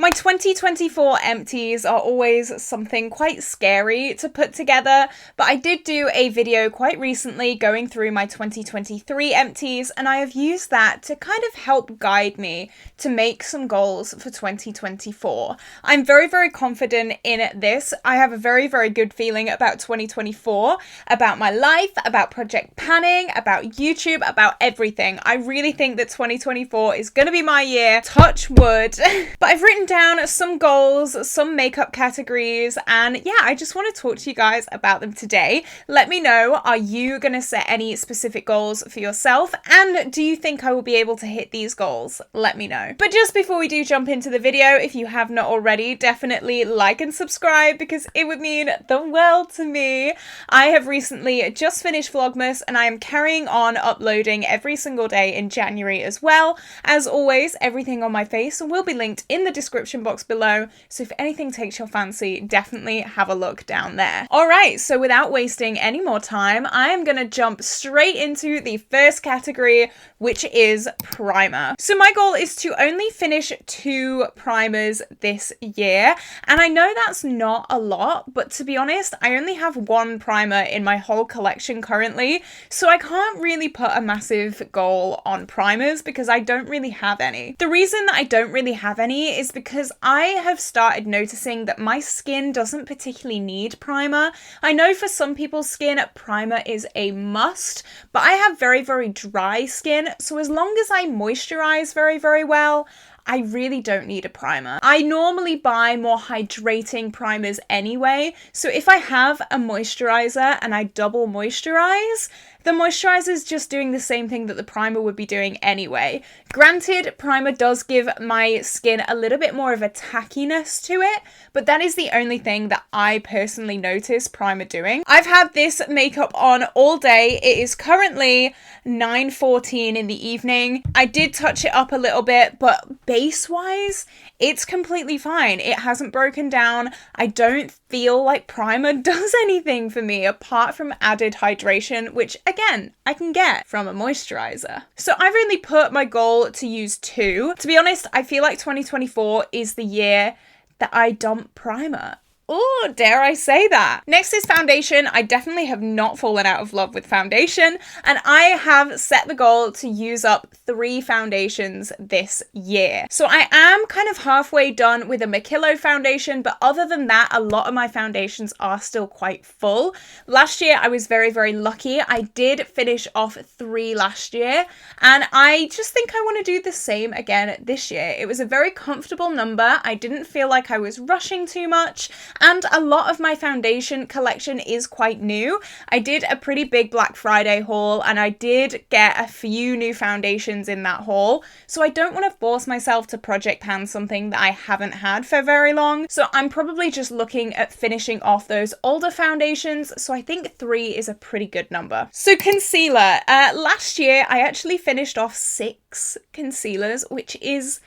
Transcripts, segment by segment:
My 2024 empties are always something quite scary to put together, but I did do a video quite recently going through my 2023 empties, and I have used that to kind of help guide me to make some goals for 2024. I'm very, very confident in this. I have a very, very good feeling about 2024, about my life, about project panning, about YouTube, about everything. I really think that 2024 is going to be my year, touch wood. But I've written down some goals, some makeup categories, and yeah, I just want to talk to you guys about them today. Let me know, are you going to set any specific goals for yourself? And do you think I will be able to hit these goals? Let me know. But just before we do jump into the video, if you have not already, definitely like and subscribe because it would mean the world to me. I have recently just finished Vlogmas and I am carrying on uploading every single day in January as well. As always, everything on my face will be linked in the description box below, so if anything takes your fancy, definitely have a look down there. Alright, so without wasting any more time, I am going to jump straight into the first category, which is primer. So my goal is to only finish 2 primers this year, and I know that's not a lot, but to be honest, I only have 1 primer in my whole collection currently, so I can't really put a massive goal on primers because I don't really have any. The reason that I don't really have any is because I have started noticing that my skin doesn't particularly need primer. I know for some people's skin, primer is a must, but I have very, very dry skin, so as long as I moisturize very, very well, I really don't need a primer. I normally buy more hydrating primers anyway, so if I have a moisturizer and I double moisturize, the moisturizer is just doing the same thing that the primer would be doing anyway. Granted, primer does give my skin a little bit more of a tackiness to it, but that is the only thing that I personally notice primer doing. I've had this makeup on all day. It is currently 9:14 in the evening. I did touch it up a little bit, but base-wise, it's completely fine. It hasn't broken down. I don't feel like primer does anything for me apart from added hydration, which again, I can get from a moisturizer. So I've only put my goal to use 2. To be honest, I feel like 2024 is the year that I dump primer. Oh, dare I say that? Next is foundation. I definitely have not fallen out of love with foundation, and I have set the goal to use up 3 foundations this year. So I am kind of halfway done with a Makillo foundation, but other than that, a lot of my foundations are still quite full. Last year, I was very, very lucky. I did finish off 3 last year, and I just think I want to do the same again this year. It was a very comfortable number. I didn't feel like I was rushing too much. And a lot of my foundation collection is quite new. I did a pretty big Black Friday haul and I did get a few new foundations in that haul. So I don't want to force myself to project pan something that I haven't had for very long. So I'm probably just looking at finishing off those older foundations. So I think 3 is a pretty good number. So concealer. Last year I actually finished off 6 concealers, which is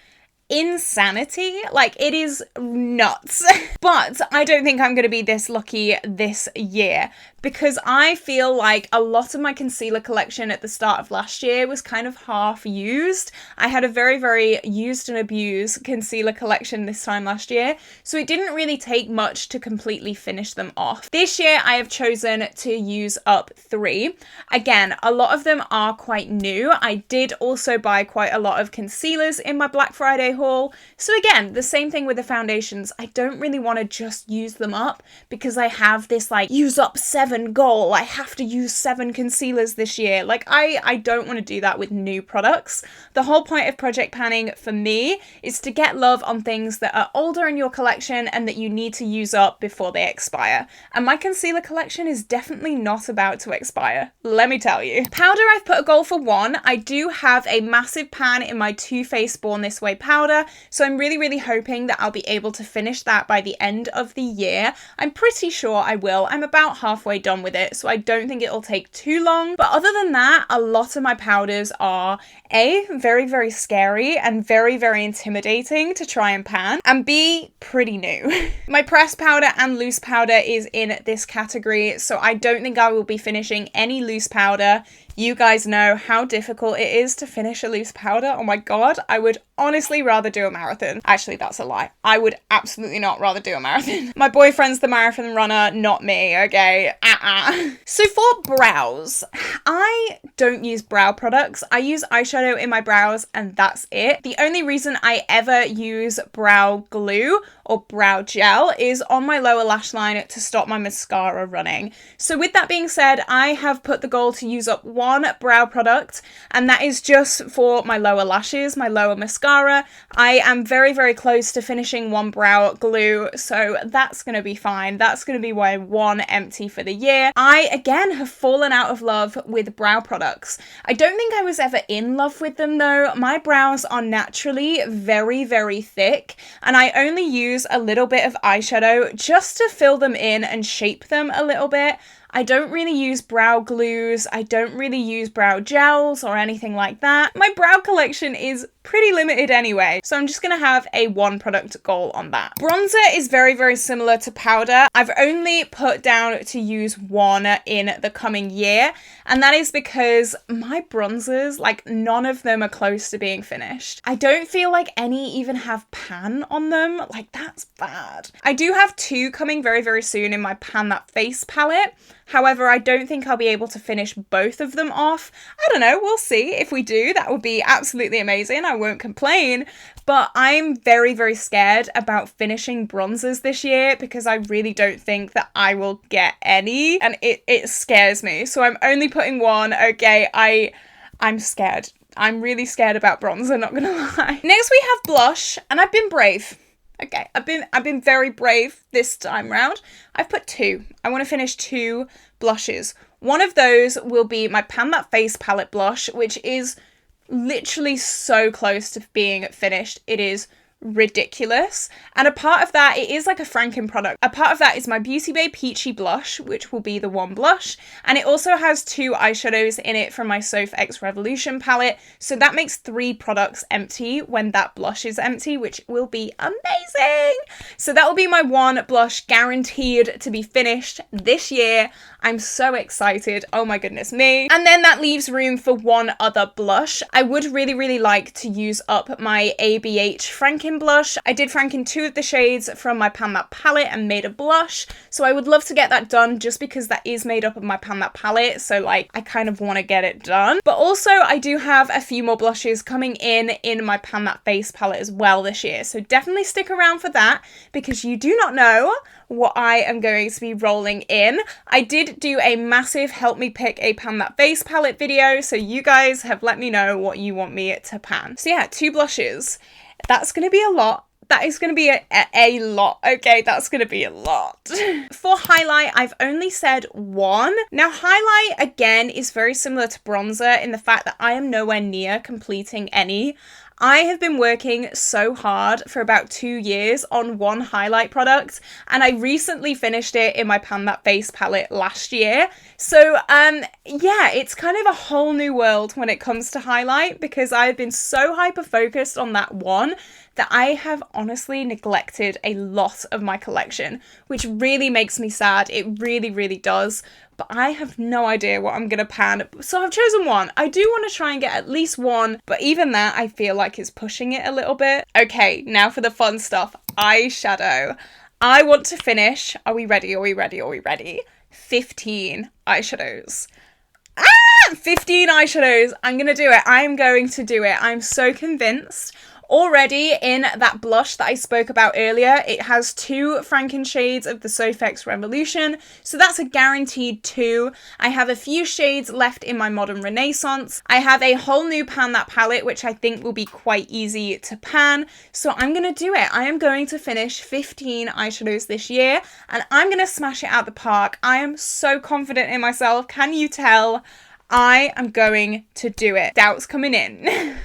insanity. Like, it is nuts. But I don't think I'm going to be this lucky this year because I feel like a lot of my concealer collection at the start of last year was kind of half used. I had a very, very used and abused concealer collection this time last year, so it didn't really take much to completely finish them off. This year I have chosen to use up 3. Again, a lot of them are quite new. I did also buy quite a lot of concealers in my Black Friday haul. So again, the same thing with the foundations. I don't really want to just use them up because I have this like use up 7 goal. I have to use 7 concealers this year. Like I don't want to do that with new products. The whole point of project panning for me is to get love on things that are older in your collection and that you need to use up before they expire. And my concealer collection is definitely not about to expire, let me tell you. Powder, I've put a goal for 1. I do have a massive pan in my Too Faced Born This Way powder, so I'm really, really hoping that I'll be able to finish that by the end of the year. I'm pretty sure I will. I'm about halfway done with it, so I don't think it'll take too long. But other than that, a lot of my powders are A, very, very scary and very, very intimidating to try and pan, and B, pretty new. My pressed powder and loose powder is in this category, so I don't think I will be finishing any loose powder. You guys know how difficult it is to finish a loose powder. Oh my god, I would honestly rather do a marathon. Actually, that's a lie. I would absolutely not rather do a marathon. My boyfriend's the marathon runner, not me, okay? So for brows, I don't use brow products. I use eyeshadow in my brows and that's it. The only reason I ever use brow glue or brow gel is on my lower lash line to stop my mascara running. So with that being said, I have put the goal to use up one brow product, and that is just for my lower lashes, my lower mascara. I am very, very close to finishing one brow glue, so that's gonna be fine. That's gonna be my one empty for the year. I, again, have fallen out of love with brow products. I don't think I was ever in love with them though. My brows are naturally very, very thick, and I only use a little bit of eyeshadow just to fill them in and shape them a little bit. I don't really use brow glues, I don't really use brow gels or anything like that. My brow collection is pretty limited anyway, so I'm just gonna have a one product goal on that. Bronzer is very, very similar to powder. I've only put down to use one in the coming year, and that is because my bronzers, like none of them are close to being finished. I don't feel like any even have pan on them, like that's bad. I do have two coming very, very soon in my Pan That Face palette. However, I don't think I'll be able to finish both of them off. I don't know, we'll see. If we do, that would be absolutely amazing. I won't complain. But I'm very, very scared about finishing bronzers this year because I really don't think that I will get any. And it scares me. So I'm only putting one. Okay, I'm scared. I'm really scared about bronzer, not gonna lie. Next we have blush, and I've been brave. Okay, I've been very brave this time round. I've put two. I want to finish two blushes. One of those will be my Pan That Face palette blush, which is literally so close to being finished. It is ridiculous. And a part of that, it is like a Franken product. A part of that is my Beauty Bay Peachy blush, which will be the one blush. And it also has two eyeshadows in it from my Soph X Revolution palette. So that makes three products empty when that blush is empty, which will be amazing. So that will be my one blush guaranteed to be finished this year. I'm so excited. Oh my goodness me. And then that leaves room for one other blush. I would really, really like to use up my ABH Franken blush. I did Franken two of the shades from my Pan That palette and made a blush. So I would love to get that done just because that is made up of my Pan That palette. So like, I kind of want to get it done. But also I do have a few more blushes coming in my Pan That Face palette as well this year. So definitely stick around for that because you do not know what I am going to be rolling in. I did do a massive help me pick a Pan That Face palette video, so you guys have let me know what you want me to pan. So yeah, two blushes. That's going to be a lot. That is going to be a lot. Okay, that's going to be a lot. For highlight, I've only said one. Now, highlight, again, is very similar to bronzer in the fact that I am nowhere near completing any. I have been working so hard for about 2 years on one highlight product, and I recently finished it in my Pan That Face palette last year. So, yeah, it's kind of a whole new world when it comes to highlight because I've been so hyper-focused on that one that I have honestly neglected a lot of my collection, which really makes me sad. It really, really does. But I have no idea what I'm going to pan. So I've chosen one. I do want to try and get at least one, but even that I feel like is pushing it a little bit. Okay, now for the fun stuff. Eyeshadow. I want to finish. Are we ready? Are we ready? Are we ready? 15 eyeshadows. 15 eyeshadows. I'm going to do it. I'm going to do it. I'm so convinced. Already in that blush that I spoke about earlier, it has two Franken shades of the Soph X Revolution, so that's a guaranteed 2. I have a few shades left in my Modern Renaissance. I have a whole new Pan That palette, which I think will be quite easy to pan, so I'm going to do it. I am going to finish 15 eyeshadows this year, and I'm going to smash it out the park. I am so confident in myself. Can you tell? I am going to do it. Doubt's coming in.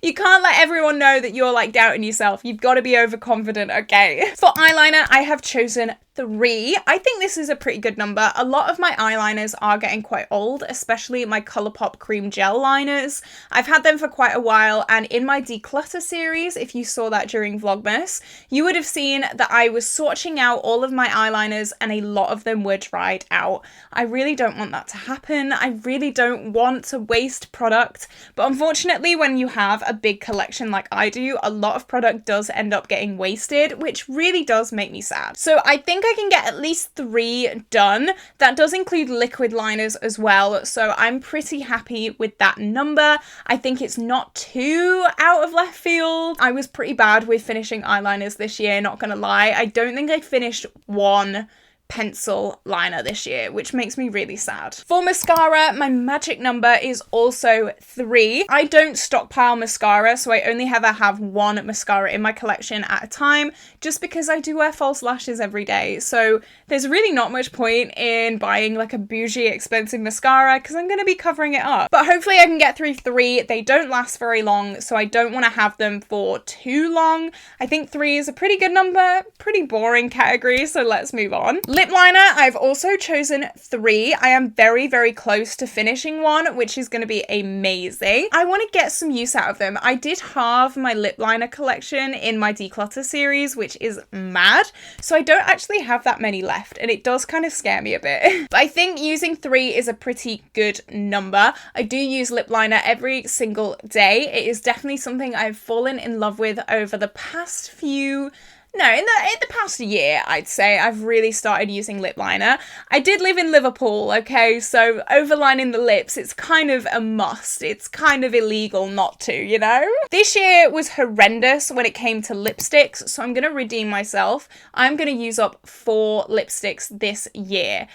You can't let everyone know that you're like doubting yourself. You've got to be overconfident, okay? For eyeliner, I have chosen 3. I think this is a pretty good number. A lot of my eyeliners are getting quite old, especially my Colourpop cream gel liners. I've had them for quite a while, and in my declutter series, if you saw that during Vlogmas, you would have seen that I was swatching out all of my eyeliners and a lot of them were dried out. I really don't want that to happen. I really don't want to waste product, but unfortunately when you have a big collection like I do, a lot of product does end up getting wasted, which really does make me sad. So I think I can get at least 3 done. That does include liquid liners as well, so I'm pretty happy with that number. I think it's not too out of left field. I was pretty bad with finishing eyeliners this year, not gonna lie. I don't think I finished one pencil liner this year, which makes me really sad. For mascara, my magic number is also 3. I don't stockpile mascara, so I only ever have one mascara in my collection at a time, just because I do wear false lashes every day. So there's really not much point in buying like a bougie expensive mascara because I'm going to be covering it up. But hopefully I can get through 3. They don't last very long, so I don't want to have them for too long. I think 3 is a pretty good number, pretty boring category, so let's move on. Lip liner, I've also chosen 3. I am very, very close to finishing one, which is going to be amazing. I want to get some use out of them. I did halve my lip liner collection in my declutter series, which is mad. So I don't actually have that many left, and it does kind of scare me a bit. But I think using 3 is a pretty good number. I do use lip liner every single day. It is definitely something I've fallen in love with over the past few... No, in the past year, I'd say I've really started using lip liner. I did live in Liverpool, okay, so overlining the lips, it's kind of a must. It's kind of illegal not to, you know? This year was horrendous when it came to lipsticks, so I'm going to redeem myself. I'm going to use up 4 lipsticks this year.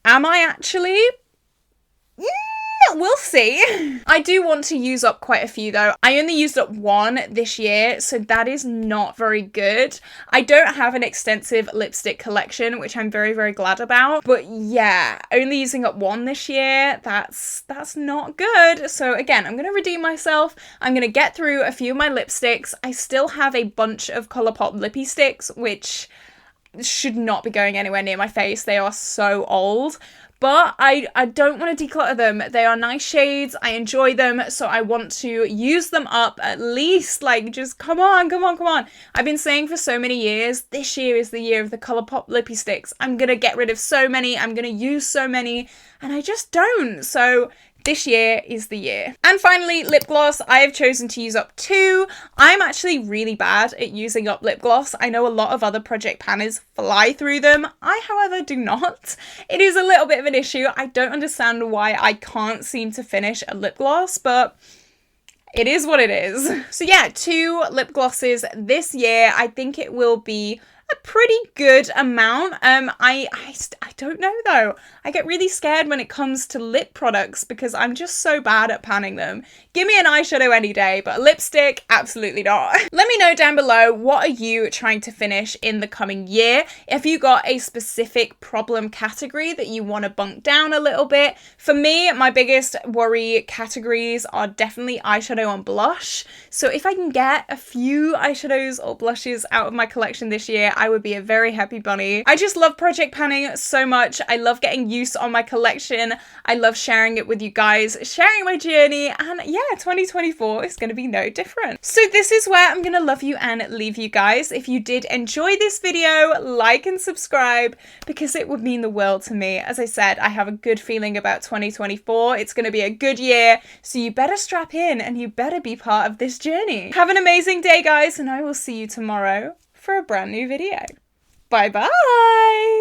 Am I actually? We'll see. I do want to use up quite a few though. I only used up 1 this year, so that is not very good. I don't have an extensive lipstick collection, which I'm very, very glad about. But yeah, only using up 1 this year, that's not good. So again, I'm going to redeem myself. I'm going to get through a few of my lipsticks. I still have a bunch of Colourpop lippy sticks, which should not be going anywhere near my face. They are so old. But I don't want to declutter them. They are nice shades. I enjoy them. So I want to use them up at least. Like, just come on, come on, come on. I've been saying for so many years, this year is the year of the Colourpop lippy sticks. I'm going to get rid of so many. I'm going to use so many. And I just don't. So this year is the year. And finally, lip gloss. I have chosen to use up 2. I'm actually really bad at using up lip gloss. I know a lot of other project panners fly through them. I, however, do not. It is a little bit of an issue. I don't understand why I can't seem to finish a lip gloss, but it is what it is. So yeah, 2 lip glosses this year. I think it will be a pretty good amount. I don't know though. I get really scared when it comes to lip products because I'm just so bad at panning them. Give me an eyeshadow any day, but a lipstick, absolutely not. Let me know down below, what are you trying to finish in the coming year? If you got a specific problem category that you want to bunk down a little bit. For me, my biggest worry categories are definitely eyeshadow and blush. So if I can get a few eyeshadows or blushes out of my collection this year, I would be a very happy bunny. I just love project panning so much. I love getting use on my collection. I love sharing it with you guys, sharing my journey, and yeah, 2024 is going to be no different. So this is where I'm going to love you and leave you guys. If you did enjoy this video, like and subscribe because it would mean the world to me. As I said, I have a good feeling about 2024. It's going to be a good year, so you better strap in and you better be part of this journey. Have an amazing day, guys, and I will see you tomorrow for a brand new video. Bye bye!